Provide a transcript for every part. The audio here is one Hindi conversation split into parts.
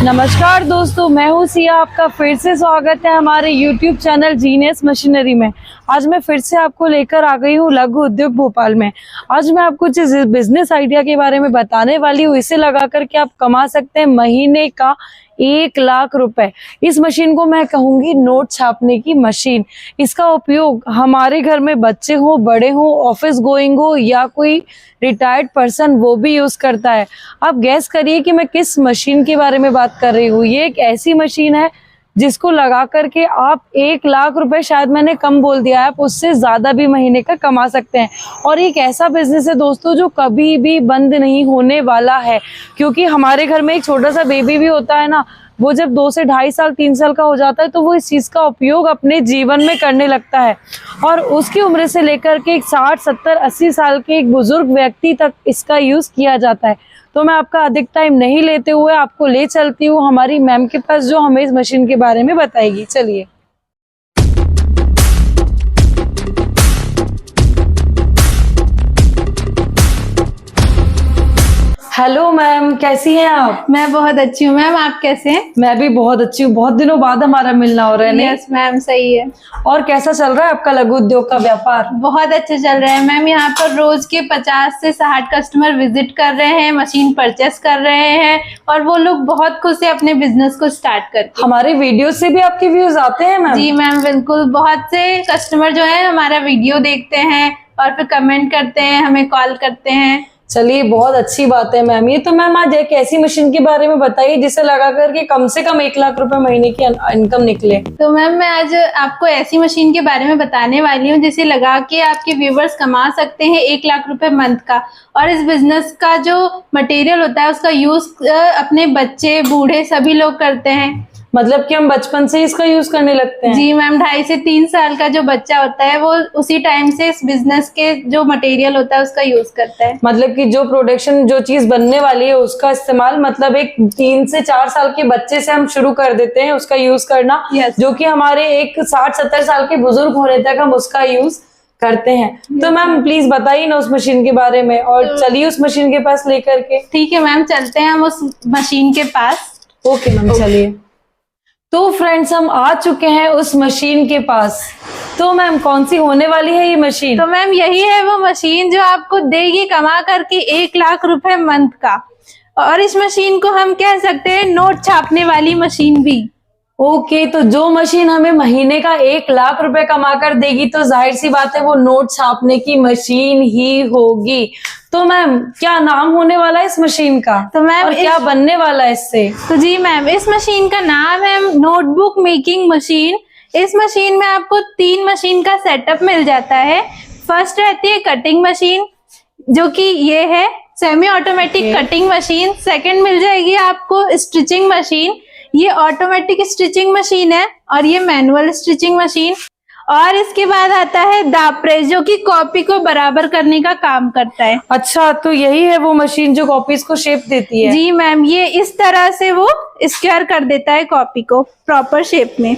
नमस्कार दोस्तों, मैं हूँ सिया। आपका फिर से स्वागत है हमारे YouTube चैनल जीनियस मशीनरी में। आज मैं फिर से आपको लेकर आ गई हूँ लघु उद्योग भोपाल में। आज मैं आपको जिस बिजनेस आइडिया के बारे में बताने वाली हूँ, इसे लगा करके आप कमा सकते हैं महीने का 1 लाख रुपए। इस मशीन को मैं कहूंगी नोट छापने की मशीन। इसका उपयोग हमारे घर में बच्चे हो, बड़े हो, ऑफिस गोइंग हो या कोई रिटायर्ड पर्सन, वो भी यूज करता है। आप गैस करिए कि मैं किस मशीन के बारे में बात कर रही हूँ। ये एक ऐसी मशीन है जिसको लगा करके आप 1 लाख रुपए, शायद मैंने कम बोल दिया, आप उससे ज्यादा भी महीने का कमा सकते हैं। और एक ऐसा बिजनेस है दोस्तों जो कभी भी बंद नहीं होने वाला है, क्योंकि हमारे घर में एक छोटा सा बेबी भी होता है ना, वो जब 2 से 2.5 साल 3 साल का हो जाता है तो वो इस चीज का उपयोग अपने जीवन में करने लगता है। और उसकी उम्र से लेकर के 60, 70, 80 साल के एक बुजुर्ग व्यक्ति तक इसका यूज किया जाता है। तो मैं आपका अधिक टाइम नहीं लेते हुए आपको ले चलती हूँ हमारी मैम के पास, जो हमें इस मशीन के बारे में बताएगी। चलिए। हेलो मैम, कैसी हैं आप? मैं बहुत अच्छी हूँ मैम, आप कैसे हैं? मैं भी बहुत अच्छी हूँ। बहुत दिनों बाद हमारा मिलना हो रहा है। यस मैम, सही है। और कैसा चल रहा है आपका लघु उद्योग का व्यापार? बहुत अच्छा चल रहा है मैम। यहाँ पर रोज के 50 से 60 कस्टमर विजिट कर रहे हैं, मशीन परचेस कर रहे हैं और वो लोग बहुत खुश है अपने बिजनेस को स्टार्ट करके। हमारे वीडियो से भी आपके व्यूज आते हैं मैम? जी मैम, बिल्कुल। बहुत से कस्टमर जो है हमारा वीडियो देखते हैं और फिर कमेंट करते हैं, हमें कॉल करते हैं। चलिए, बहुत अच्छी बात है मैम। ये तो मैम आज एक ऐसी मशीन के बारे में बताइए जिसे लगा करके कम से कम 1 लाख रुपए महीने की इनकम निकले। तो मैम मैं आज आपको ऐसी मशीन के बारे में बताने वाली हूँ जिसे लगा के आपके व्यूवर्स कमा सकते हैं 1 लाख रुपए मंथ का। और इस बिजनेस का जो मटेरियल होता है उसका यूज अपने बच्चे, बूढ़े सभी लोग करते हैं। मतलब कि हम बचपन से इसका यूज करने लगते हैं? जी मैम, 2.5 से 3 साल का जो बच्चा होता है वो उसी टाइम से इस बिजनेस के जो मटेरियल होता है उसका यूज करता है। मतलब कि जो प्रोडक्शन, जो चीज बनने वाली है उसका इस्तेमाल, मतलब एक 3 से 4 साल के बच्चे से हम शुरू कर देते हैं उसका यूज करना। Yes. जो कि हमारे एक 60-70 साल के बुजुर्ग होने तक हम उसका यूज करते हैं। तो मैम प्लीज बताइए ना उस मशीन के बारे में, और चलिए उस मशीन के पास लेकर के। ठीक है मैम, चलते हैं हम उस मशीन के पास। ओके मैम, चलिए। तो फ्रेंड्स, हम आ चुके हैं उस मशीन के पास। तो मैम कौन सी होने वाली है ये मशीन? तो मैम यही है वो मशीन जो आपको देगी कमा करके 1 लाख रुपए मंथ का। और इस मशीन को हम कह सकते हैं नोट छापने वाली मशीन भी। ओके, तो जो मशीन हमें महीने का 1 लाख रुपए कमा कर देगी तो जाहिर सी बात है वो नोट छापने की मशीन ही होगी। तो मैम क्या नाम होने वाला है इस मशीन का? तो मैम और क्या बनने वाला है इससे? तो जी मैम, इस मशीन का नाम है नोटबुक मेकिंग मशीन। इस मशीन में आपको 3 मशीन का सेटअप मिल जाता है। फर्स्ट रहती है कटिंग मशीन, जो कि ये है semi automatic cutting machine. Second मिल जाएगी आपको स्टिचिंग मशीन, ये ऑटोमेटिक स्टिचिंग मशीन है और ये मैनुअल स्टिचिंग मशीन। और इसके बाद आता है दाब प्रेस, जो कि कॉपी को बराबर करने का काम करता है। अच्छा, तो यही है वो मशीन जो कॉपीज को शेप देती है? जी मैम, ये इस तरह से वो स्क्वायर कर देता है कॉपी को प्रॉपर शेप में।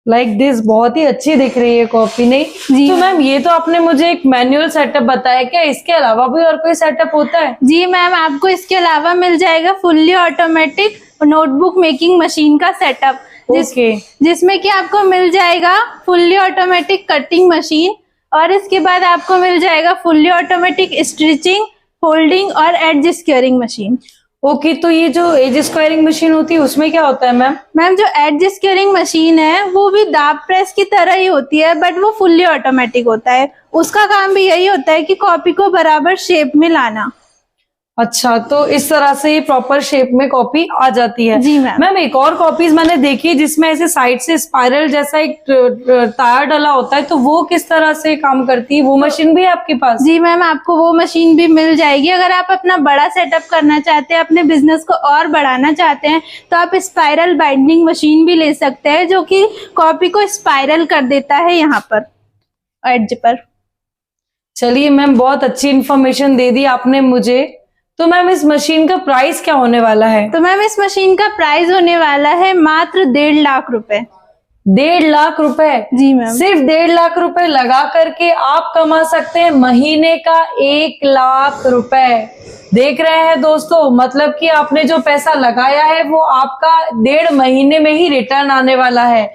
Like this. बहुत ही अच्छी दिख रही है कॉपी, नहीं? जी तो मैम ये तो आपने मुझे एक मैनुअल सेटअप बताया, क्या इसके अलावा भी और कोई सेटअप होता है? जी मैम, आपको इसके अलावा मिल जाएगा fully automatic notebook making machine का सेटअप, जिसमें कि आपको मिल जाएगा फुल्ली ऑटोमेटिक कटिंग मशीन और इसके बाद आपको मिल जाएगा फुल्ली ऑटोमेटिक स्टिचिंग, फोल्डिंग और एज स्क्वेयरिंग मशीन। ओके, तो ये जो एज स्क्वायरिंग मशीन होती है उसमें क्या होता है मैम? मैम जो एज स्क्वेयरिंग मशीन है वो भी दाब प्रेस की तरह ही होती है, बट वो फुल्ली ऑटोमेटिक होता है। उसका काम भी यही होता है कि कॉपी को बराबर शेप में लाना। अच्छा, तो इस तरह से ये प्रॉपर शेप में कॉपी आ जाती है। जी मैम। मैम एक और कॉपीज मैंने देखी है जिसमें ऐसे साइड से स्पाइरल जैसा एक टायर डला होता है, तो वो किस तरह से काम करती है? वो मशीन भी है आपके पास? जी मैम, आपको वो मशीन भी मिल जाएगी। अगर आप अपना बड़ा सेटअप करना चाहते हैं, अपने बिजनेस को और बढ़ाना चाहते हैं, तो आप स्पाइरल बाइंडिंग मशीन भी ले सकते हैं, जो कि कॉपी को स्पाइरल कर देता है यहाँ पर एड्ज पर। चलिए मैम, बहुत अच्छी इन्फॉर्मेशन दे दी आपने मुझे। तो मैम इस मशीन का प्राइस क्या होने वाला है? तो मैम इस मशीन का प्राइस होने वाला है मात्र 1.5 लाख रुपए। 1.5 लाख रुपए? जी मैम। सिर्फ 1.5 लाख रुपए लगा करके आप कमा सकते हैं महीने का 1 लाख रुपए। देख रहे हैं दोस्तों, मतलब कि आपने जो पैसा लगाया है वो आपका 1.5 महीने में ही रिटर्न आने वाला है।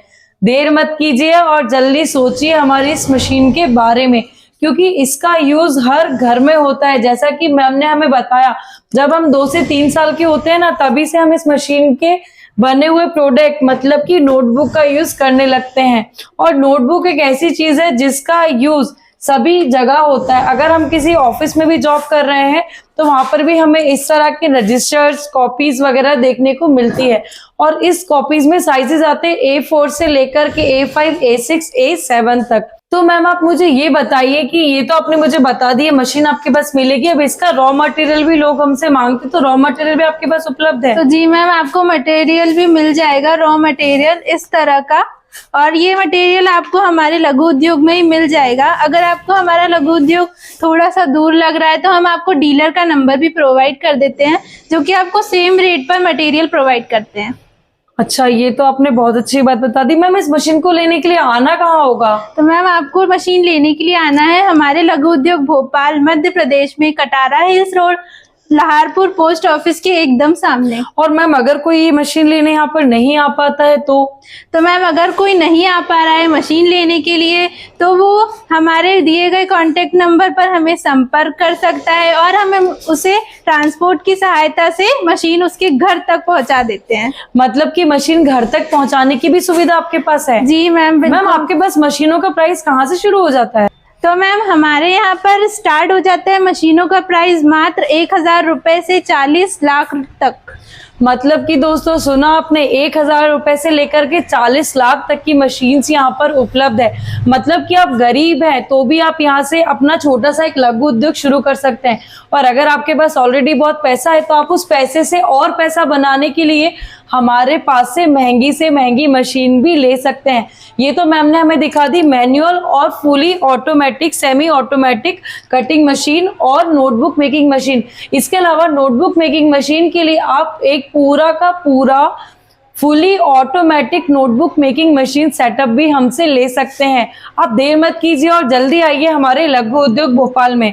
देर मत कीजिए और जल्दी सोचिए हमारी इस मशीन के बारे में, क्योंकि इसका यूज हर घर में होता है। जैसा कि मैम ने हमें बताया, जब हम 2 से 3 साल के होते हैं ना, तभी से हम इस मशीन के बने हुए प्रोडक्ट मतलब कि नोटबुक का यूज करने लगते हैं। और नोटबुक एक ऐसी चीज है जिसका यूज सभी जगह होता है। अगर हम किसी ऑफिस में भी जॉब कर रहे हैं तो वहां पर भी हमें इस तरह के रजिस्टर्स, कॉपीज वगैरह देखने को मिलती है। और इस कॉपीज में साइजेस आते हैं A4 से लेकर के A5, A6, A7 तक। तो मैम आप मुझे ये बताइए कि ये तो आपने मुझे बता दी है मशीन आपके पास मिलेगी, अब इसका रॉ मटेरियल भी लोग हमसे मांगते, तो रॉ मटेरियल भी आपके पास उपलब्ध है? तो जी मैम, आपको मटेरियल भी मिल जाएगा, रॉ मटेरियल इस तरह का। और ये मटेरियल आपको हमारे लघु उद्योग में ही मिल जाएगा। अगर आपको हमारा लघु उद्योग थोड़ा सा दूर लग रहा है तो हम आपको डीलर का नंबर भी प्रोवाइड कर देते हैं, जो कि आपको सेम रेट पर मटेरियल प्रोवाइड करते हैं। अच्छा, ये तो आपने बहुत अच्छी बात बता दी। मैम इस मशीन को लेने के लिए आना कहाँ होगा? तो मैम आपको मशीन लेने के लिए आना है हमारे लघु उद्योग भोपाल मध्य प्रदेश में, Katara hills road, Laharpur post office के एकदम सामने। और मैम अगर कोई ये मशीन लेने यहाँ पर नहीं आ पाता है तो मैम अगर कोई नहीं आ पा रहा है मशीन लेने के लिए, तो वो हमारे दिए गए कॉन्टेक्ट नंबर पर हमें संपर्क कर सकता है और हम उसे ट्रांसपोर्ट की सहायता से मशीन उसके घर तक पहुंचा देते हैं। मतलब कि मशीन घर तक पहुंचाने की भी सुविधा आपके पास है? जी मैम। मैम आपके पास मशीनों का प्राइस कहाँ से शुरू हो जाता है? तो मैम हमारे यहाँ पर स्टार्ट हो जाता है मशीनों का प्राइस मात्र 1000 रुपए से 40 लाख तक। मतलब कि दोस्तों सुना आपने, 1000 रुपए से लेकर के 40 लाख तक की मशीन यहाँ पर उपलब्ध है। मतलब कि आप गरीब हैं तो भी आप यहाँ से अपना छोटा सा एक लघु उद्योग शुरू कर सकते हैं। और अगर आपके पास ऑलरेडी बहुत पैसा है तो आप उस पैसे से और पैसा बनाने के लिए हमारे पास से महंगी मशीन भी ले सकते हैं। ये तो मैम ने हमें दिखा दी मैनुअल और fully automatic, semi automatic cutting machine और नोटबुक मेकिंग मशीन। इसके अलावा नोटबुक मेकिंग मशीन के लिए आप एक पूरा का पूरा fully automatic notebook making machine setup भी हमसे ले सकते हैं। आप देर मत कीजिए और जल्दी आइए हमारे लघु उद्योग भोपाल में।